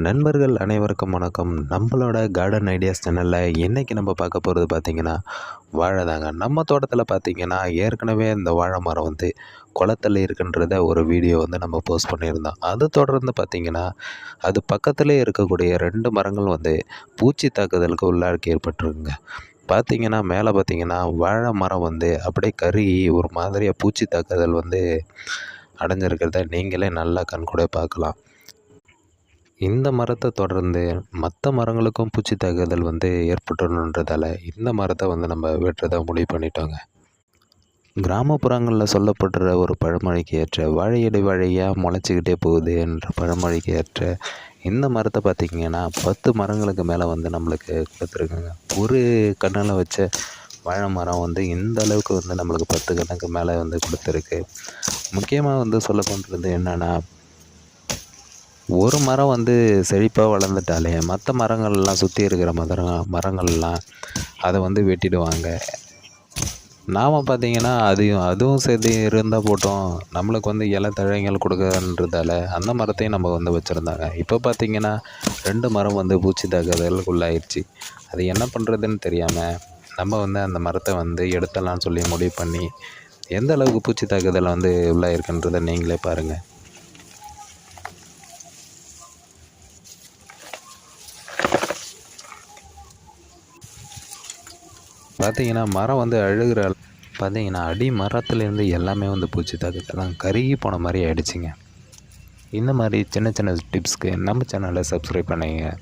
நண்பர்கள் அனைவருக்கும் வணக்கம். நம்மளோட கார்டன் ஐடியாஸ் சேனலில் இன்றைக்கி நம்ம பார்க்க போகிறது பார்த்திங்கன்னா வாழை தாங்க. நம்ம தோட்டத்தில் பார்த்திங்கன்னா ஏற்கனவே இந்த வாழை மரம் வந்து குளத்தில் இருக்குன்றத ஒரு வீடியோ வந்து நம்ம போஸ்ட் பண்ணியிருந்தோம். அது தொடர்ந்து பார்த்திங்கன்னா அது பக்கத்திலே இருக்கக்கூடிய 2 மரங்கள் வந்து பூச்சி தாக்குதலுக்கு உள்ளாக்கி ஏற்பட்டிருக்குங்க. பார்த்திங்கன்னா மேலே பார்த்திங்கன்னா வாழை மரம் வந்து அப்படியே கருகி ஒரு மாதிரியாக பூச்சி தாக்குதல் வந்து அடைஞ்சிருக்கிறத நீங்களே நல்லா கண்கூட பார்க்கலாம். இந்த மரத்தை தொடர்ந்து மற்ற மரங்களுக்கும் பூச்சி தாக்குதல் வந்து ஏற்பட்டுன்றதால இந்த மரத்தை வந்து நம்ம வெட்டுறதா முடிவு பண்ணிட்டோங்க. கிராமப்புறங்களில் சொல்லப்படுற ஒரு பழமொழிக்கு ஏற்ற வாழையடி வாழையாக முளைச்சிக்கிட்டே போகுது என்ற பழமொழிக்கு ஏற்ற இந்த மரத்தை பார்த்திங்கன்னா 10 மரங்களுக்கு மேலே வந்து நம்மளுக்கு கொடுத்துருக்குங்க. ஒரு கண்ணில் வச்ச வாழை மரம் வந்து இந்த அளவுக்கு வந்து நம்மளுக்கு 10 கண்ணுக்கு மேலே வந்து கொடுத்துருக்கு. முக்கியமாக வந்து சொல்ல பண்ணுறது என்னென்னா, ஒரு மரம் வந்து செழிப்பாக வளர்ந்துட்டாலே மற்ற மரங்கள்லாம் சுற்றி இருக்கிற மரங்கள்லாம் அதை வந்து வெட்டிடுவாங்க. நாம் பார்த்திங்கன்னா அதுவும் சரி இருந்தால் போட்டோம், நம்மளுக்கு வந்து இலை தழைகள் கொடுக்குறன்றதால அந்த மரத்தையும் நம்ம வந்து வச்சுருந்தாங்க. இப்போ பார்த்திங்கன்னா 2 மரம் வந்து பூச்சி தாக்குதலுக்கு உள்ளாயிடுச்சு. அது என்ன பண்ணுறதுன்னு தெரியாமல் நம்ம வந்து அந்த மரத்தை வந்து எடுத்துடலான்னு சொல்லி முடிவு பண்ணி எந்த அளவுக்கு பூச்சி தாக்குதல் வந்து உள்ளாயிருக்குன்றதை நீங்களே பாருங்கள். பார்த்திங்கன்னா மரம் வந்து அழுகிற பார்த்திங்கன்னா அடி மரத்துலேருந்து எல்லாமே வந்து பூச்சி தாக்குதலாம் கருகி போன மாதிரி ஆகிடுச்சிங்க. இந்த மாதிரி சின்ன சின்ன டிப்ஸ்க்கு நம்ம சேனலை சப்ஸ்கிரைப் பண்ணுங்க.